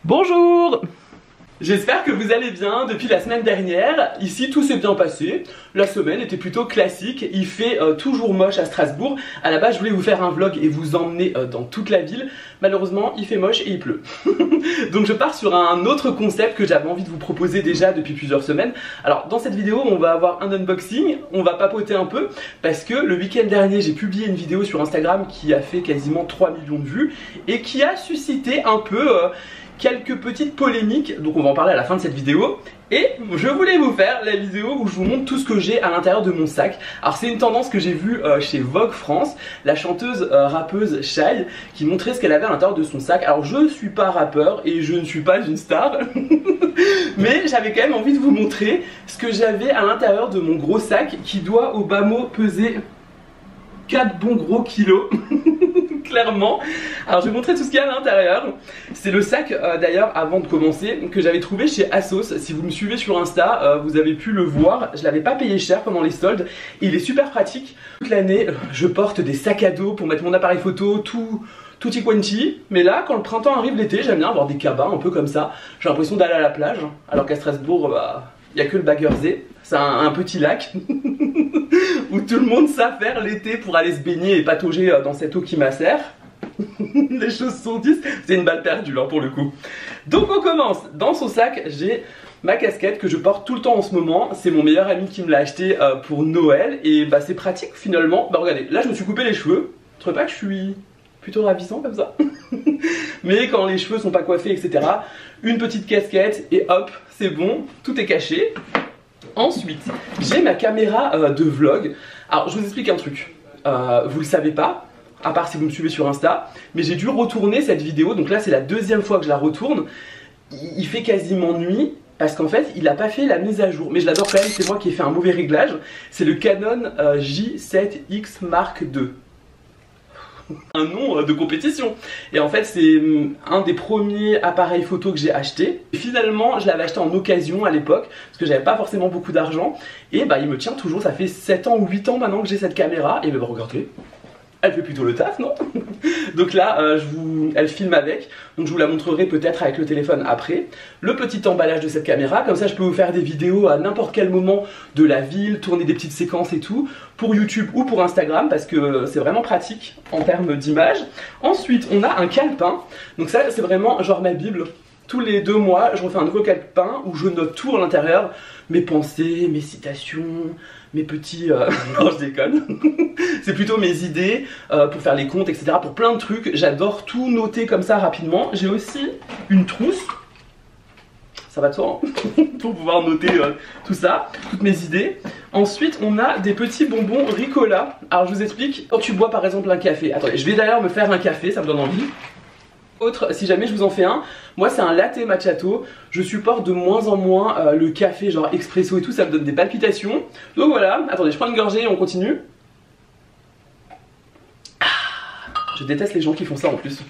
Bonjour! J'espère que vous allez bien depuis la semaine dernière. Ici tout s'est bien passé, la semaine était plutôt classique, il fait toujours moche à Strasbourg. À la base je voulais vous faire un vlog et vous emmener dans toute la ville. Malheureusement il fait moche et il pleut. Donc je pars sur un autre concept que j'avais envie de vous proposer déjà depuis plusieurs semaines. Alors dans cette vidéo on va avoir un unboxing, on va papoter un peu parce que le week-end dernier j'ai publié une vidéo sur Instagram qui a fait quasiment 3 millions de vues et qui a suscité un peu quelques petites polémiques, donc on va en parler à la fin de cette vidéo. Et je voulais vous faire la vidéo où je vous montre tout ce que j'ai à l'intérieur de mon sac. Alors c'est une tendance que j'ai vue chez Vogue France, la chanteuse rappeuse Shai qui montrait ce qu'elle avait à l'intérieur de son sac. Alors je ne suis pas rappeur et je ne suis pas une star mais j'avais quand même envie de vous montrer ce que j'avais à l'intérieur de mon gros sac qui doit au bas mot peser 4 bons gros kilos clairement. Alors je vais vous montrer tout ce qu'il y a à l'intérieur. C'est le sac d'ailleurs, avant de commencer, que j'avais trouvé chez Asos. Si vous me suivez sur Insta, vous avez pu le voir. Je l'avais pas payé cher pendant les soldes et il est super pratique. Toute l'année je porte des sacs à dos pour mettre mon appareil photo, tutti quanti. Mais là quand le printemps arrive, l'été, j'aime bien avoir des cabas un peu comme ça. J'ai l'impression d'aller à la plage, alors qu'à Strasbourg il n'y a que le Baggersee. C'est un petit lac où tout le monde sait faire l'été pour aller se baigner et patauger dans cette eau qui macère. Les choses sont dites, c'est une balle perdue là pour le coup. Donc on commence. Dans son sac j'ai ma casquette que je porte tout le temps en ce moment. C'est mon meilleur ami qui me l'a acheté pour Noël. Et bah c'est pratique finalement. Bah regardez, là je me suis coupé les cheveux. Vous trouvez pas que je suis plutôt ravissant comme ça? Mais quand les cheveux sont pas coiffés etc, une petite casquette et hop, c'est bon, tout est caché. Ensuite, j'ai ma caméra de vlog. Alors je vous explique un truc, vous le savez pas, à part si vous me suivez sur Insta, mais j'ai dû retourner cette vidéo, donc là c'est la deuxième fois que je la retourne. Il fait quasiment nuit, parce qu'en fait il n'a pas fait la mise à jour, mais je l'adore quand même, c'est moi qui ai fait un mauvais réglage. C'est le Canon J7X Mark II. Un nom de compétition. Et en fait c'est un des premiers appareils photo que j'ai acheté. Et finalement je l'avais acheté en occasion à l'époque parce que j'avais pas forcément beaucoup d'argent. Et bah il me tient toujours, ça fait 7 ans ou 8 ans maintenant que j'ai cette caméra. Et bah regardez, elle fait plutôt le taf, non? Donc là elle filme avec, donc je vous la montrerai peut-être avec le téléphone après. Le petit emballage de cette caméra, comme ça je peux vous faire des vidéos à n'importe quel moment de la ville, tourner des petites séquences et tout, pour YouTube ou pour Instagram, parce que c'est vraiment pratique en termes d'image. Ensuite on a un calepin, donc ça c'est vraiment genre ma bible. Tous les 2 mois je refais un nouveau calepin où je note tout à l'intérieur, mes pensées, mes citations, mes petits... non je déconne. C'est plutôt mes idées pour faire les comptes etc, pour plein de trucs. J'adore tout noter comme ça rapidement. J'ai aussi une trousse, ça va de soi hein pour pouvoir noter tout ça, toutes mes idées. Ensuite on a des petits bonbons Ricola. Alors je vous explique, quand tu bois par exemple un café, attendez je vais d'ailleurs me faire un café, ça me donne envie. Autre, si jamais je vous en fais un, moi c'est un latte macchiato. Je supporte de moins en moins le café genre expresso et tout, ça me donne des palpitations. Donc voilà, attendez je prends une gorgée et on continue. Je déteste les gens qui font ça en plus.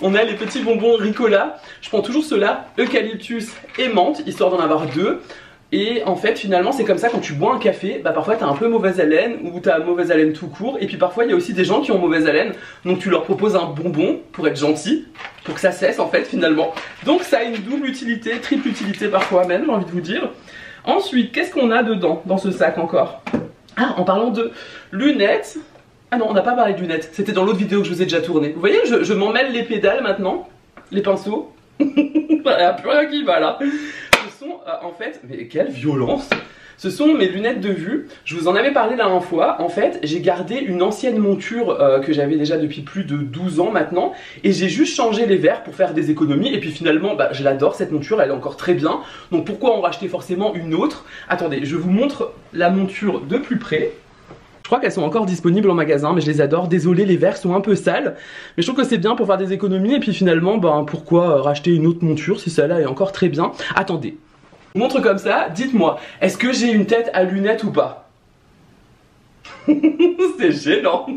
On a les petits bonbons Ricola. Je prends toujours ceux-là, eucalyptus et menthe, histoire d'en avoir 2. Et en fait finalement c'est comme ça, quand tu bois un café, bah parfois t'as un peu mauvaise haleine ou t'as mauvaise haleine tout court. Et puis parfois il y a aussi des gens qui ont mauvaise haleine, donc tu leur proposes un bonbon pour être gentil, pour que ça cesse en fait finalement. Donc ça a une double utilité, triple utilité parfois même, j'ai envie de vous dire. Ensuite qu'est-ce qu'on a dedans dans ce sac encore? Ah, en parlant de lunettes. Ah non on n'a pas parlé de lunettes, c'était dans l'autre vidéo que je vous ai déjà tourné. Vous voyez je m'en mêle les pédales maintenant, les pinceaux. Il n'y a plus rien qui va là. Ce sont en fait, mais quelle violence! Ce sont mes lunettes de vue. Je vous en avais parlé la dernière fois. En fait, j'ai gardé une ancienne monture que j'avais déjà depuis plus de 12 ans maintenant. Et j'ai juste changé les verres pour faire des économies. Et puis finalement, bah, je l'adore cette monture, elle est encore très bien. Donc pourquoi en racheter forcément une autre? Attendez, je vous montre la monture de plus près. Je crois qu'elles sont encore disponibles en magasin, mais je les adore. Désolé, les verres sont un peu sales, mais je trouve que c'est bien pour faire des économies. Et puis finalement, ben, pourquoi racheter une autre monture si celle-là est encore très bien? Attendez, je vous montre comme ça, dites-moi, est-ce que j'ai une tête à lunettes ou pas? C'est gênant.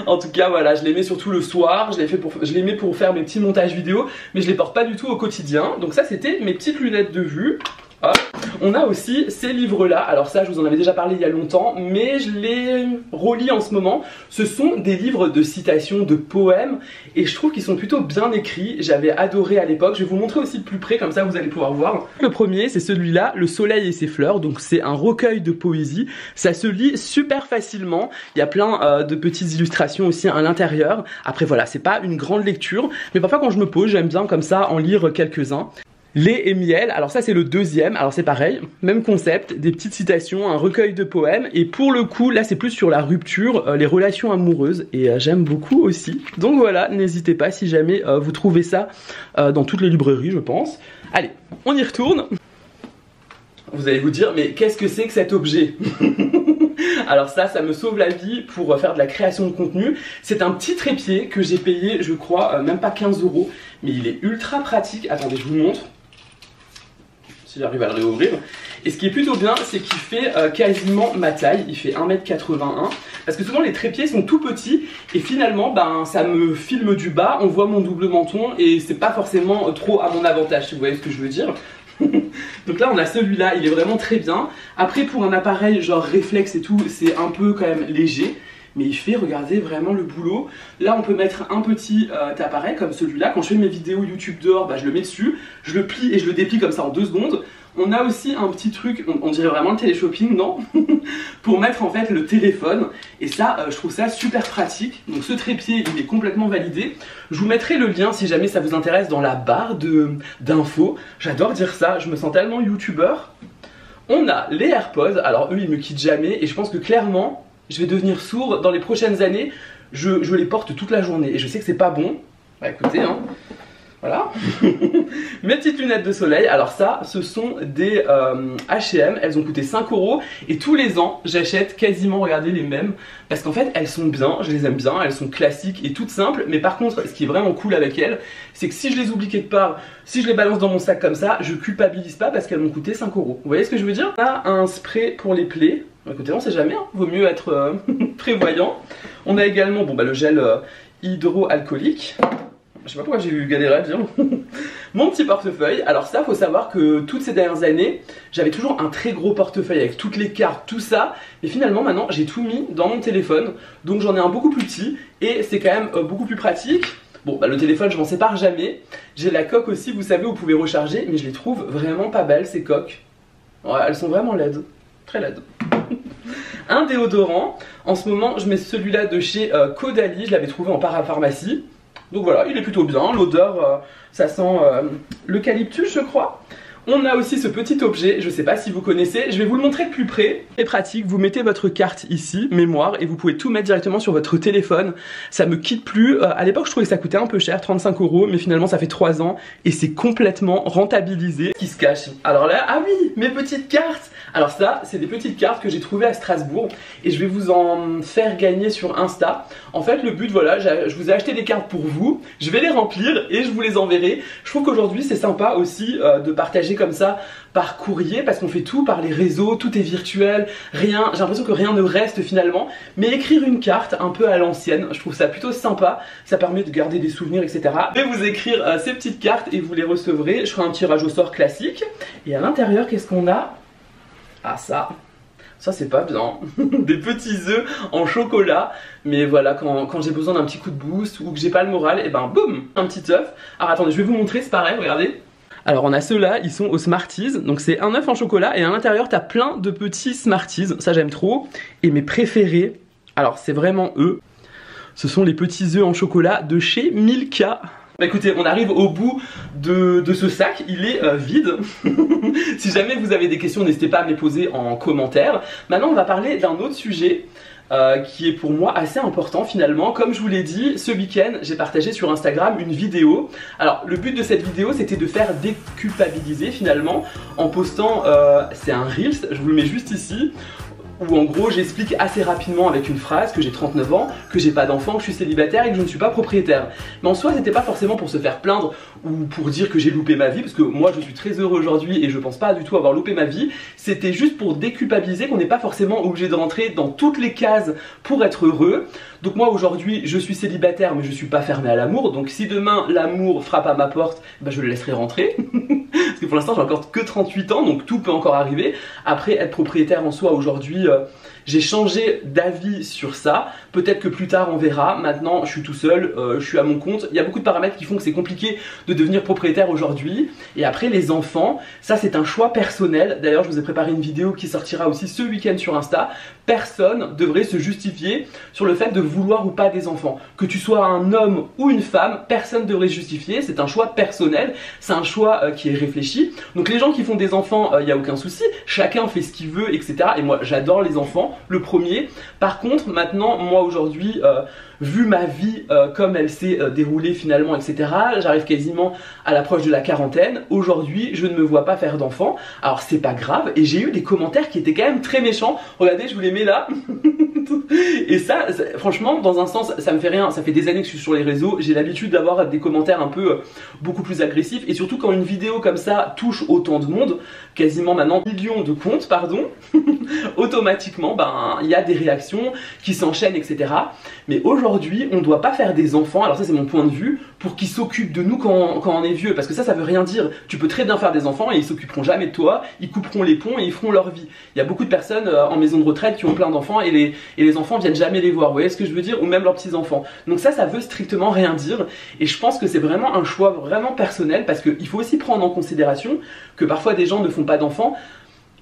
En tout cas voilà, je les mets surtout le soir, je les mets pour faire mes petits montages vidéo, mais je les porte pas du tout au quotidien. Donc ça c'était mes petites lunettes de vue. Hop. On a aussi ces livres-là, alors ça je vous en avais déjà parlé il y a longtemps, mais je les relis en ce moment. Ce sont des livres de citations, de poèmes, et je trouve qu'ils sont plutôt bien écrits. J'avais adoré à l'époque, je vais vous montrer aussi de plus près, comme ça vous allez pouvoir voir. Le premier c'est celui-là, Le soleil et ses fleurs, donc c'est un recueil de poésie. Ça se lit super facilement, il y a plein de petites illustrations aussi à l'intérieur. Après voilà, c'est pas une grande lecture, mais parfois quand je me pose, j'aime bien comme ça en lire quelques-uns. Lait et miel, alors ça c'est le deuxième, alors c'est pareil, même concept, des petites citations, un recueil de poèmes, et pour le coup là c'est plus sur la rupture, les relations amoureuses, et j'aime beaucoup aussi. Donc voilà, n'hésitez pas si jamais vous trouvez ça dans toutes les librairies je pense. Allez, on y retourne. Vous allez vous dire, mais qu'est-ce que c'est que cet objet? Alors ça me sauve la vie pour faire de la création de contenu. C'est un petit trépied que j'ai payé, je crois, même pas 15 €, mais il est ultra pratique. Attendez, je vous montre. Si j'arrive à le réouvrir. Et ce qui est plutôt bien, c'est qu'il fait quasiment ma taille, il fait 1,81 m. Parce que souvent les trépieds sont tout petits et finalement ben, ça me filme du bas, on voit mon double menton et c'est pas forcément trop à mon avantage, si vous voyez ce que je veux dire. Donc là on a celui-là, il est vraiment très bien. Après pour un appareil genre réflexe et tout, c'est un peu quand même léger. Mais il fait, regardez, vraiment le boulot. Là, on peut mettre un petit appareil comme celui-là. Quand je fais mes vidéos YouTube dehors, bah, je le mets dessus. Je le plie et je le déplie comme ça en 2 secondes. On a aussi un petit truc, on dirait vraiment le téléshopping, non? Pour mettre en fait le téléphone. Et ça, je trouve ça super pratique. Donc ce trépied, il est complètement validé. Je vous mettrai le lien si jamais ça vous intéresse dans la barre d'infos. J'adore dire ça, je me sens tellement youtubeur. On a les AirPods. Alors eux, ils me quittent jamais. Et je pense que clairement, je vais devenir sourd dans les prochaines années. Je les porte toute la journée et je sais que c'est pas bon. Bah écoutez, hein. Voilà. Mes petites lunettes de soleil, alors ça, ce sont des H&M, elles ont coûté 5 € et tous les ans, j'achète quasiment, regardez, les mêmes parce qu'en fait, elles sont bien, je les aime bien, elles sont classiques et toutes simples, mais par contre, ce qui est vraiment cool avec elles, c'est que si je les oublie quelque part, si je les balance dans mon sac comme ça, je culpabilise pas parce qu'elles m'ont coûté 5 €. Vous voyez ce que je veux dire? On a un spray pour les plaies. Écoutez, on sait jamais, hein. Vaut mieux être prévoyant. On a également bon, bah, le gel hydroalcoolique. Je sais pas pourquoi j'ai eu galéré à le dire. Mon petit portefeuille. Alors ça, faut savoir que toutes ces dernières années, j'avais toujours un très gros portefeuille avec toutes les cartes, tout ça. Mais finalement, maintenant, j'ai tout mis dans mon téléphone. Donc j'en ai un beaucoup plus petit et c'est quand même beaucoup plus pratique. Bon, bah, le téléphone, je m'en sépare jamais. J'ai la coque aussi, vous savez, vous pouvez recharger. Mais je les trouve vraiment pas belles, ces coques. Ouais, elles sont vraiment laides. Très laides. Un déodorant. En ce moment, je mets celui-là de chez Caudalie. Je l'avais trouvé en parapharmacie. Donc voilà, il est plutôt bien, l'odeur, ça sent l'eucalyptus je crois. On a aussi ce petit objet, je sais pas si vous connaissez, je vais vous le montrer de plus près. C'est pratique, vous mettez votre carte ici, mémoire, et vous pouvez tout mettre directement sur votre téléphone. Ça me quitte plus, à l'époque je trouvais que ça coûtait un peu cher, 35 €, mais finalement ça fait 3 ans et c'est complètement rentabilisé. Qui se cache. Alors là, ah oui, mes petites cartes. Alors ça, c'est des petites cartes que j'ai trouvées à Strasbourg et je vais vous en faire gagner sur Insta. En fait, le but, voilà, je vous ai acheté des cartes pour vous, je vais les remplir et je vous les enverrai. Je trouve qu'aujourd'hui, c'est sympa aussi de partager comme ça par courrier parce qu'on fait tout par les réseaux, tout est virtuel, rien, j'ai l'impression que rien ne reste finalement. Mais écrire une carte un peu à l'ancienne, je trouve ça plutôt sympa, ça permet de garder des souvenirs, etc. Je vais vous écrire ces petites cartes et vous les recevrez. Je ferai un tirage au sort classique. Et à l'intérieur, qu'est-ce qu'on a? Ah ça c'est pas bien. Des petits œufs en chocolat. Mais voilà, quand j'ai besoin d'un petit coup de boost ou que j'ai pas le moral, et ben boum, un petit œuf. Alors attendez, je vais vous montrer, c'est pareil, regardez. Alors on a ceux-là, ils sont aux Smarties, donc c'est un œuf en chocolat et à l'intérieur t'as plein de petits Smarties, ça j'aime trop. Et mes préférés, alors c'est vraiment eux, ce sont les petits œufs en chocolat de chez Milka. Bah écoutez, on arrive au bout de ce sac, il est vide. Si jamais vous avez des questions, n'hésitez pas à me les poser en commentaire. Maintenant on va parler d'un autre sujet qui est pour moi assez important finalement. Comme je vous l'ai dit, ce week-end j'ai partagé sur Instagram une vidéo. Alors le but de cette vidéo c'était de faire déculpabiliser finalement en postant, c'est un Reels, je vous le mets juste ici, où en gros j'explique assez rapidement avec une phrase que j'ai 39 ans, que j'ai pas d'enfant, que je suis célibataire et que je ne suis pas propriétaire. Mais en soi c'était pas forcément pour se faire plaindre ou pour dire que j'ai loupé ma vie, parce que moi je suis très heureux aujourd'hui et je pense pas du tout avoir loupé ma vie. C'était juste pour déculpabiliser qu'on n'est pas forcément obligé de rentrer dans toutes les cases pour être heureux. Donc moi aujourd'hui je suis célibataire mais je suis pas fermé à l'amour, donc si demain l'amour frappe à ma porte, bah, je le laisserai rentrer. Parce que pour l'instant j'ai encore que 38 ans, donc tout peut encore arriver. Après, être propriétaire en soi aujourd'hui, j'ai changé d'avis sur ça. Peut-être que plus tard on verra. Maintenant je suis tout seul, je suis à mon compte. Il y a beaucoup de paramètres qui font que c'est compliqué de devenir propriétaire aujourd'hui. Et après les enfants, ça c'est un choix personnel. D'ailleurs je vous ai préparé une vidéo qui sortira aussi ce week-end sur Insta. Personne devrait se justifier sur le fait de vouloir ou pas des enfants. Que tu sois un homme ou une femme, personne devrait se justifier. C'est un choix personnel, c'est un choix qui est réfléchi. Donc les gens qui font des enfants, il n'y a aucun souci. Chacun fait ce qu'il veut, etc. Et moi j'adore les enfants. Le premier. Par contre, maintenant, moi aujourd'hui, vu ma vie comme elle s'est déroulée finalement, etc., j'arrive quasiment à l'approche de la quarantaine. Aujourd'hui, je ne me vois pas faire d'enfant. Alors, c'est pas grave. Et j'ai eu des commentaires qui étaient quand même très méchants. Regardez, je vous les mets là. Et ça, franchement, dans un sens, ça me fait rien. Ça fait des années que je suis sur les réseaux. J'ai l'habitude d'avoir des commentaires un peu beaucoup plus agressifs. Et surtout, quand une vidéo comme ça touche autant de monde, quasiment maintenant millions de comptes, pardon, automatiquement, il y a des réactions qui s'enchaînent, etc. Mais aujourd'hui, on ne doit pas faire des enfants, alors ça c'est mon point de vue, pour qu'ils s'occupent de nous quand on est vieux, parce que ça veut rien dire. Tu peux très bien faire des enfants et ils s'occuperont jamais de toi, ils couperont les ponts et ils feront leur vie. Il y a beaucoup de personnes en maison de retraite qui ont plein d'enfants et les enfants viennent jamais les voir, vous voyez ce que je veux dire, ou même leurs petits-enfants. Donc ça veut strictement rien dire, et je pense que c'est vraiment un choix vraiment personnel, parce qu'il faut aussi prendre en considération que parfois des gens ne font pas d'enfants.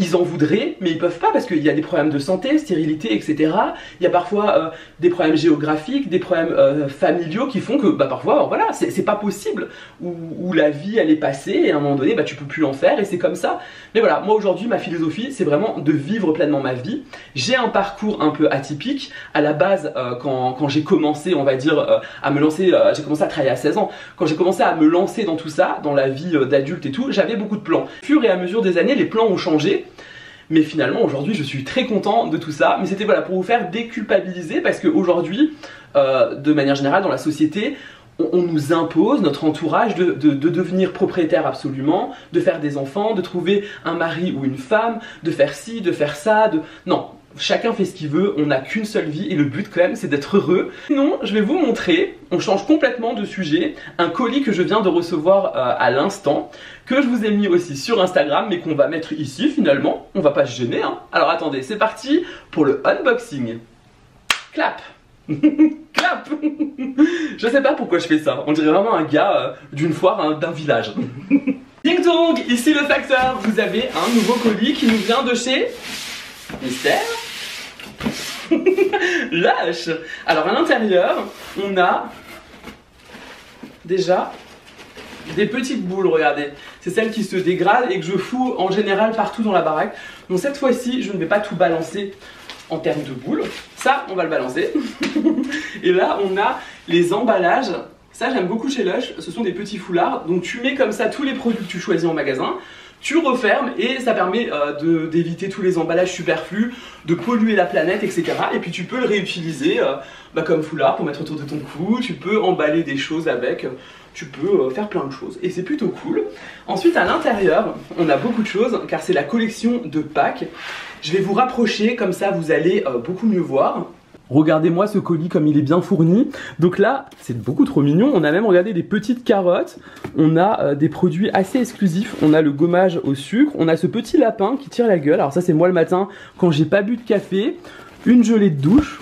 Ils en voudraient, mais ils peuvent pas parce qu'il y a des problèmes de santé, stérilité, etc. Il y a parfois des problèmes géographiques, des problèmes familiaux qui font que parfois, voilà, c'est pas possible. Où la vie elle est passée et à un moment donné, tu peux plus en faire et c'est comme ça. Mais voilà, moi aujourd'hui, ma philosophie, c'est vraiment de vivre pleinement ma vie. J'ai un parcours un peu atypique. À la base, quand j'ai commencé, on va dire, à me lancer, j'ai commencé à travailler à 16 ans. Quand j'ai commencé à me lancer dans tout ça, dans la vie d'adulte et tout, j'avais beaucoup de plans. Au fur et à mesure des années, les plans ont changé. Mais finalement aujourd'hui je suis très content de tout ça. Mais c'était voilà pour vous faire déculpabiliser, parce qu'aujourd'hui de manière générale dans la société on nous impose, notre entourage, de devenir propriétaire absolument, de faire des enfants, de trouver un mari ou une femme, de faire ci, de faire ça, non. Chacun fait ce qu'il veut, on n'a qu'une seule vie et le but quand même c'est d'être heureux. Sinon je vais vous montrer, on change complètement de sujet, un colis que je viens de recevoir à l'instant, que je vous ai mis aussi sur Instagram mais qu'on va mettre ici finalement, on va pas se gêner hein. Alors attendez, c'est parti pour le unboxing. Clap. Clap. Je sais pas pourquoi je fais ça, on dirait vraiment un gars d'une foire hein, d'un village. Ding dong, ici le facteur, vous avez un nouveau colis qui nous vient de chez Mystère. Lâche. Alors à l'intérieur on a déjà des petites boules, regardez. C'est celles qui se dégradent et que je fous en général partout dans la baraque. Donc cette fois-ci je ne vais pas tout balancer en termes de boules. Ça on va le balancer. Et là on a les emballages. Ça j'aime beaucoup chez Lush, ce sont des petits foulards. Donc tu mets comme ça tous les produits que tu choisis en magasin. Tu refermes et ça permet d'éviter tous les emballages superflus, de polluer la planète, etc. Et puis tu peux le réutiliser comme foulard pour mettre autour de ton cou, tu peux emballer des choses avec, tu peux faire plein de choses. Et c'est plutôt cool. Ensuite à l'intérieur, on a beaucoup de choses car c'est la collection de Pâques. Je vais vous rapprocher, comme ça vous allez beaucoup mieux voir. Regardez-moi ce colis comme il est bien fourni. Donc là, c'est beaucoup trop mignon. On a même, regardé des petites carottes. On a des produits assez exclusifs. On a le gommage au sucre. On a ce petit lapin qui tire la gueule. Alors ça, c'est moi le matin quand j'ai pas bu de café. Une gelée de douche.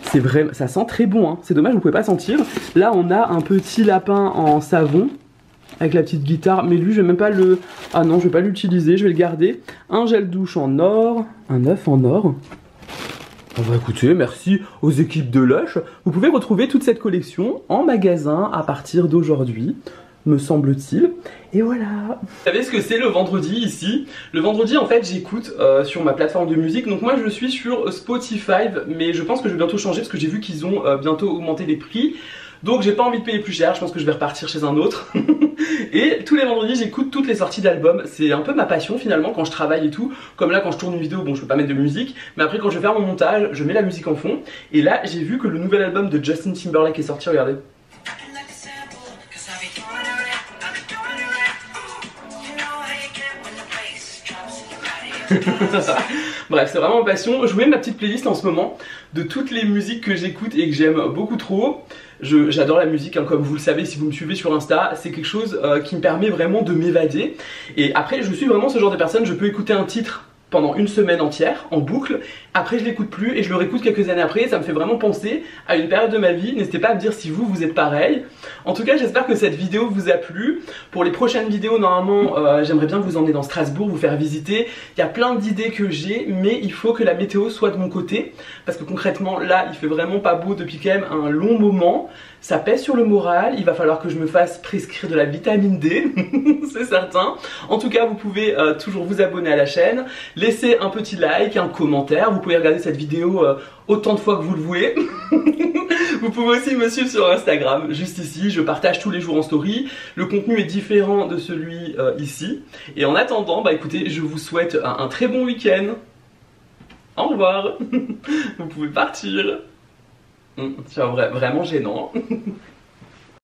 C'est vrai, ça sent très bon. Hein. C'est dommage, vous pouvez pas sentir. Là, on a un petit lapin en savon avec la petite guitare. Mais lui, je vais même pas le... Ah non, je vais pas l'utiliser. Je vais le garder. Un gel douche en or. Un œuf en or. Bon bah écoutez, merci aux équipes de Lush. Vous pouvez retrouver toute cette collection en magasin à partir d'aujourd'hui, me semble-t-il. Et voilà. Vous savez ce que c'est le vendredi ici? Le vendredi en fait j'écoute sur ma plateforme de musique. Donc moi je suis sur Spotify, mais je pense que je vais bientôt changer parce que j'ai vu qu'ils ont bientôt augmenté les prix. Donc j'ai pas envie de payer plus cher, je pense que je vais repartir chez un autre. Et tous les vendredis j'écoute toutes les sorties d'albums. C'est un peu ma passion finalement quand je travaille et tout. Comme là quand je tourne une vidéo, bon je peux pas mettre de musique, mais après quand je vais faire mon montage, je mets la musique en fond. Et là j'ai vu que le nouvel album de Justin Timberlake est sorti, regardez. Bref, c'est vraiment ma passion. Je vous mets ma petite playlist en ce moment de toutes les musiques que j'écoute et que j'aime beaucoup trop. J'adore la musique, hein, comme vous le savez si vous me suivez sur Insta, c'est quelque chose qui me permet vraiment de m'évader. Et après je suis vraiment ce genre de personne, je peux écouter un titre pendant une semaine entière en boucle, après je l'écoute plus et je le réécoute quelques années après, ça me fait vraiment penser à une période de ma vie. N'hésitez pas à me dire si vous êtes pareil. En tout cas j'espère que cette vidéo vous a plu. Pour les prochaines vidéos normalement j'aimerais bien vous emmener dans Strasbourg, vous faire visiter. Il y a plein d'idées que j'ai, mais il faut que la météo soit de mon côté, parce que concrètement là il fait vraiment pas beau depuis quand même un long moment. Ça pèse sur le moral, il va falloir que je me fasse prescrire de la vitamine D, c'est certain. En tout cas, vous pouvez toujours vous abonner à la chaîne, laisser un petit like, un commentaire. Vous pouvez regarder cette vidéo autant de fois que vous le voulez. Vous pouvez aussi me suivre sur Instagram, juste ici, je partage tous les jours en story. Le contenu est différent de celui ici. Et en attendant, bah écoutez, je vous souhaite un très bon week-end. Au revoir. Vous pouvez partir. C'est vraiment gênant.